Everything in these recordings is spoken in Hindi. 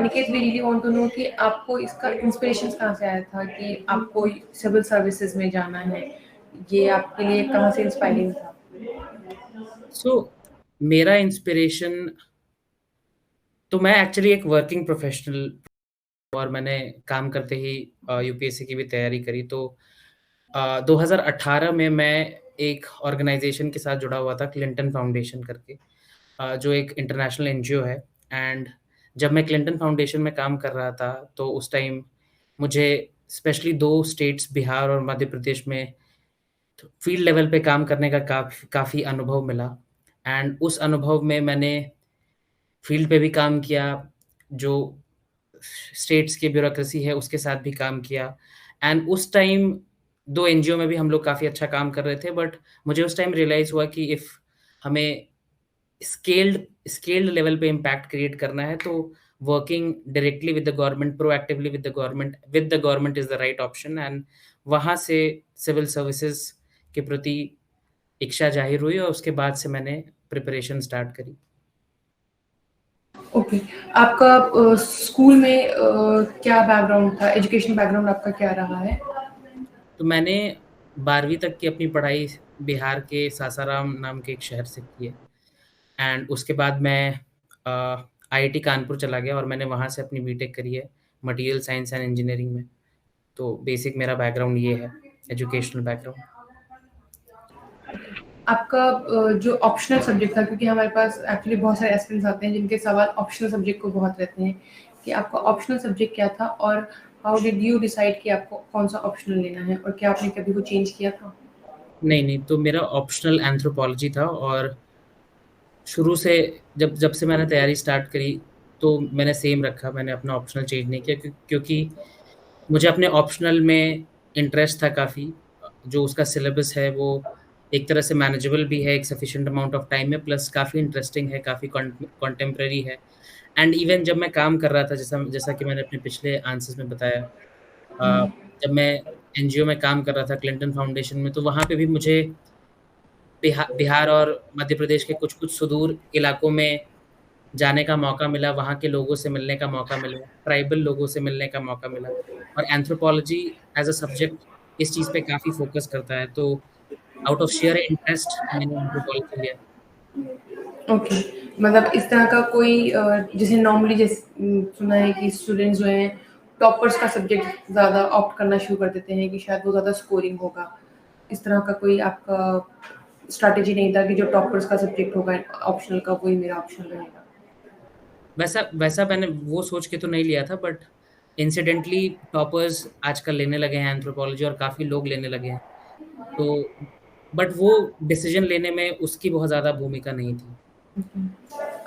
Aniket, we really want to know कि आपको इसका इंस्पिरेशन कहाँ से आया था कि आपको सिविल सर्विसेज में जाना है? ये आपके लिए कहाँ से इंस्पायरिंग था? सो मेरा इंस्पिरेशन, तो मैं एक्चुअली एक वर्किंग प्रोफेशनल और मैंने काम करते ही यूपीएससी की भी तैयारी करी। तो 2018 में मैं एक ऑर्गेनाइजेशन के साथ जुड़ा हुआ था, क्लिंटन फाउंडेशन करके, जो एक इंटरनेशनल एनजीओ है। एंड जब मैं क्लिंटन फाउंडेशन में काम कर रहा था तो उस टाइम मुझे स्पेशली 2 स्टेट्स बिहार और मध्य प्रदेश में फील्ड लेवल पे काम करने का काफ़ी अनुभव मिला। एंड उस अनुभव में मैंने फील्ड पे भी काम किया, जो स्टेट्स की ब्यूरोक्रेसी है उसके साथ भी काम किया। एंड उस टाइम 2 एनजीओ में भी हम लोग काफ़ी अच्छा काम कर रहे थे, बट मुझे उस टाइम रियलाइज़ हुआ कि इफ़ हमें स्केल्ड स्केल्ड लेवल पे इम्पैक्ट क्रिएट करना है तो working directly with the government, proactively with the government is the right option. And वहाँ से सिविल सर्विसेज़ के प्रति इच्छा ज़ाहिर हुई और उसके बाद से मैंने प्रिपरेशन स्टार्ट करी। ओके, आपका स्कूल में क्या बैकग्राउंड था? एजुकेशन बैकग्राउंड आपका क्या रहा है? तो मैंने 12वीं तक की अपनी पढ़ाई बिहार के सासाराम नाम के एक शहर से की है। एंड उसके बाद मैं आईआईटी कानपुर चला गया और मैंने वहाँ से अपनी बीटेक करी है मटेरियल साइंस एंड इंजीनियरिंग में। तो बेसिक मेरा बैकग्राउंड ये है, एजुकेशनल बैकग्राउंड। आपका जो ऑप्शनल सब्जेक्ट था, क्योंकि हमारे पास एक्चुअली बहुत सारे एस्पिरेंट्स आते हैं जिनके सवाल ऑप्शनल सब्जेक्ट को बहुत रहते हैं, कि आपका ऑप्शनल सब्जेक्ट क्या था और हाउ डिड यू डिसाइड कि आपको कौन सा ऑप्शनल लेना है, और क्या आपने कभी वो चेंज किया था? नहीं, तो मेरा ऑप्शनल एंथ्रोपोलॉजी था और शुरू से जब जब से मैंने तैयारी स्टार्ट करी तो मैंने सेम रखा, मैंने अपना ऑप्शनल चेंज नहीं किया क्योंकि मुझे अपने ऑप्शनल में इंटरेस्ट था काफ़ी। जो उसका सिलेबस है वो एक तरह से मैनेजेबल भी है एक सफिशिएंट अमाउंट ऑफ टाइम में, प्लस काफ़ी इंटरेस्टिंग है, काफ़ी कॉन्टेम्परेरी है। एंड इवन जब मैं काम कर रहा था, जैसा जैसा कि मैंने अपने पिछले आंसर्स में बताया, जब मैं एनजीओ में काम कर रहा था क्लिंटन फाउंडेशन में, तो वहाँ पे भी मुझे बिहार और मध्य प्रदेश के कुछ-कुछ सुदूर इलाकों में जाने का मौका मिला, वहाँ के लोगों से मिलने का मौका मिला, ट्राइबल लोगों से मिलने का मौका मिला। और एंथ्रोपोलॉजी एज़ अ सब्जेक्ट इस चीज़ पे काफ़ी फ़ोकस करता है, तो आउट ऑफ शेयर इंटरेस्ट मैंने एंथ्रोपोलॉजी लिया। ओके, मतलब इस तरह का कोई जैसे नॉर्मली सुना है कि स्टूडेंट्स जो हैं टॉपर्स का सब्जेक्ट ज़्यादा ऑप्ट करना शुरू कर देते हैं कि शायद वो ज़्यादा स्कोरिंग होगा। इस तरह का कोई आपका स्ट्रैटेजी नहीं था कि जो टॉपर्स का सब्जेक्ट होगा ऑप्शनल का, वही मेरा ऑप्शनल रहेगा? वैसा वैसा मैंने वो सोच के तो नहीं लिया था, बट इंसिडेंटली टॉपर्स आजकल लेने लगे हैं एंथ्रोपोलॉजी और काफ़ी लोग लेने लगे हैं। तो बट वो डिसीज़न लेने में उसकी बहुत ज़्यादा भूमिका नहीं थी।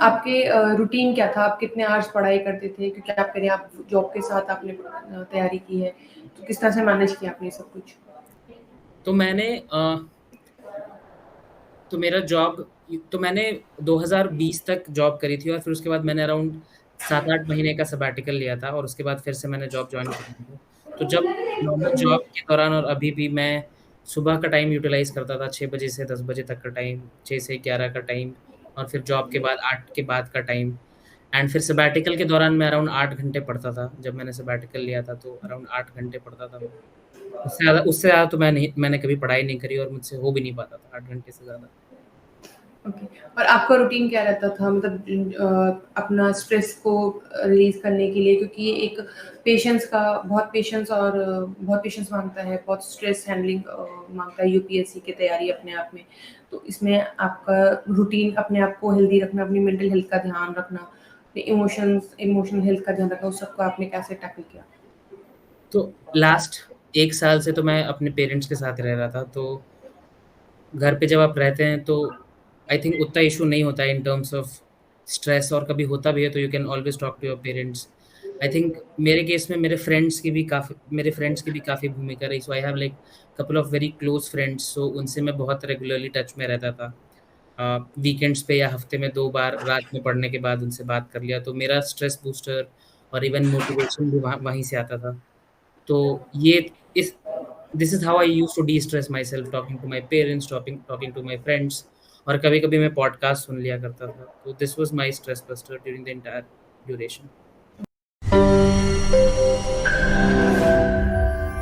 आपके रूटीन क्या था? आप कितने आवर्स पढ़ाई करते थे? क्योंकि आप कह रहे हैं आप जॉब के साथ आपने तैयारी की है, तो किस तरह से मैनेज किया आपने सब कुछ? तो मेरा जॉब, तो मैंने 2020 तक जॉब करी थी और फिर उसके बाद मैंने अराउंड 7-8 महीने का सबैटिकल लिया था और उसके बाद फिर से मैंने जॉब जॉइन करी थी। तो जब नॉर्मल जॉब के दौरान और अभी भी मैं सुबह का टाइम यूटिलाइज़ करता था, 6 बजे से 10 बजे तक का टाइम, 6 से 11 का टाइम, और फिर जॉब के बाद 8 के बाद का टाइम। एंड फिर सबैटिकल के दौरान मैं अराउंड 8 घंटे पढ़ता था। जब मैंने सबैटिकल लिया था तो अराउंड 8 घंटे पढ़ता था मैं। उससे ज़्यादा तो मैंने कभी पढ़ाई नहीं करी और मुझसे हो भी नहीं पाता था 8 घंटे से ज़्यादा। ओके, और आपका रूटीन क्या रहता था, मतलब अपना स्ट्रेस को रिलीज़ करने के लिए? क्योंकि ये एक पेशेंस का बहुत पेशेंस और बहुत पेशेंस माँगता है, बहुत स्ट्रेस हैंडलिंग माँगता है यूपीएससी की तैयारी अपने आप में। तो इसमें आपका रूटीन, अपने आप को हेल्दी रखना, अपनी मेंटल हेल्थ का ध्यान रखना, अपने इमोशनल हेल्थ का ध्यान रखना, उस सबको आपने कैसे टैकल किया? तो लास्ट 1 साल से तो मैं अपने पेरेंट्स के साथ रह रहा था, तो घर पे जब आप रहते हैं तो आई थिंक उतना इश्यू नहीं होता है इन टर्म्स ऑफ स्ट्रेस, और कभी होता भी है तो you can always talk to your parents. I think मेरे केस में मेरे फ्रेंड्स की भी काफ़ी भूमिका रही। So I have like couple of very close friends, so उनसे मैं बहुत रेगुलरली टच में रहता था। वीकेंड्स पे या हफ्ते में 2 बार रात में पढ़ने के बाद उनसे बात कर लिया, तो मेरा स्ट्रेस बूस्टर और इवन मोटिवेशन भी वहीं से आता था। तो ये इस this is how I used to de-stress myself, talking to my parents, talking to my friends, और कभी-कभी मैं पॉडकास्ट सुन लिया करता था। तो this was my stress buster during the entire duration.